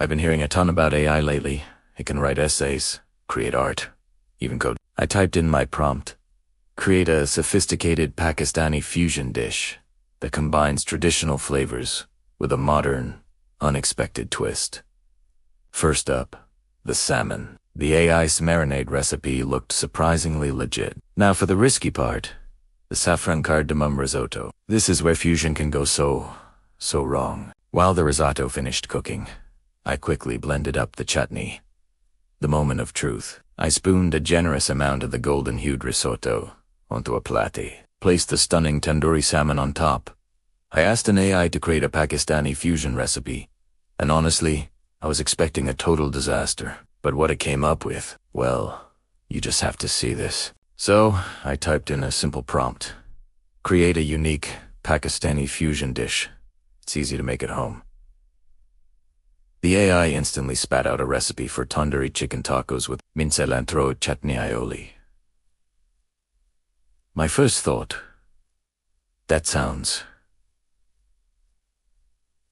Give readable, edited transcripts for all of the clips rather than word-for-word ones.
I've been hearing a ton about AI lately. It can write essays, create art, even code. I typed in my prompt: create a sophisticated Pakistani fusion dish that combines traditional flavors with a modern, unexpected twist. First up, the salmon. The AI's marinade recipe looked surprisingly legit. Now for the risky part, the saffron cardamom risotto. This is where fusion can go so wrong. While the risotto finished cooking, I quickly blended up the chutney. The moment of truth. I spooned a generous amount of the golden-hued risotto onto a platte, placed the stunning tandoori salmon on top. I asked an AI to create a Pakistani fusion recipe, and honestly, I was expecting a total disaster. But what it came up with, well, you just have to see this. So, I typed in a simple prompt: create a unique Pakistani fusion dish. It's easy to make at home. The AI instantly spat out a recipe for tandoori chicken tacos with mint cilantro chutney aioli. My first thought, that sounds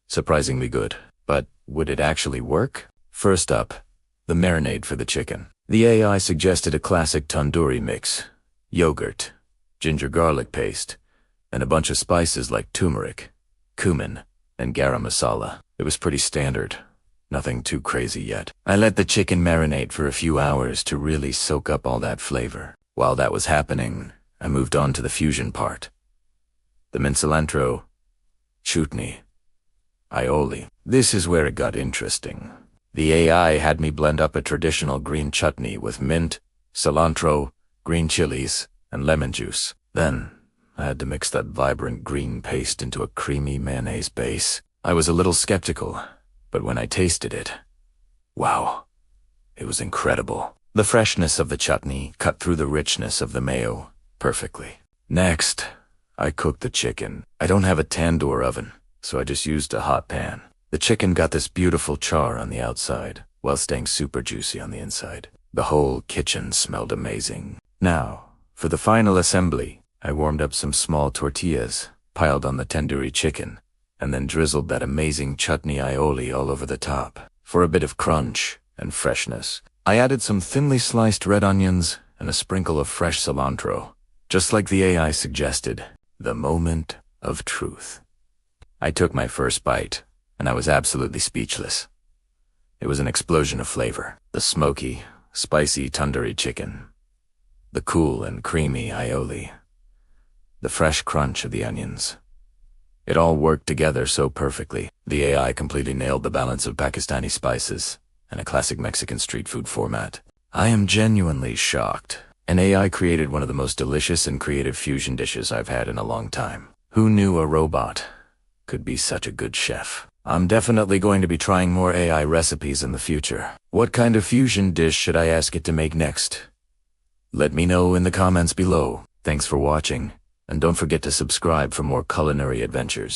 surprisingly good. But would it actually work? First up, the marinade for the chicken. The AI suggested a classic tandoori mix: yogurt, ginger garlic paste, and a bunch of spices like turmeric, cumin, and garam masala. It was pretty standard. Nothing too crazy yet. I let the chicken marinate for a few hours to really soak up all that flavor. While that was happening, I moved on to the fusion part. The mint cilantro, chutney, aioli. This is where it got interesting. The AI had me blend up a traditional green chutney with mint, cilantro, green chilies, and lemon juice. Then, I had to mix that vibrant green paste into a creamy mayonnaise base. I was a little skeptical, but when I tasted it, wow, it was incredible. The freshness of the chutney cut through the richness of the mayo perfectly. Next, I cooked the chicken. I don't have a tandoor oven, so I just used a hot pan. The chicken got this beautiful char on the outside, while staying super juicy on the inside. The whole kitchen smelled amazing. Now, for the final assembly, I warmed up some small tortillas, piled on the tandoori chicken, and then drizzled that amazing chutney aioli all over the top. For a bit of crunch and freshness, I added some thinly sliced red onions and a sprinkle of fresh cilantro. Just like the AI suggested, the moment of truth. I took my first bite, and I was absolutely speechless. It was an explosion of flavor. The smoky, spicy tandoori chicken, the cool and creamy aioli, the fresh crunch of the onions. It all worked together so perfectly. The AI completely nailed the balance of Pakistani spices and a classic Mexican street food format. I am genuinely shocked. An AI created one of the most delicious and creative fusion dishes I've had in a long time. Who knew a robot could be such a good chef? I'm definitely going to be trying more AI recipes in the future. What kind of fusion dish should I ask it to make next? Let me know in the comments below. Thanks for watching, and don't forget to subscribe for more culinary adventures.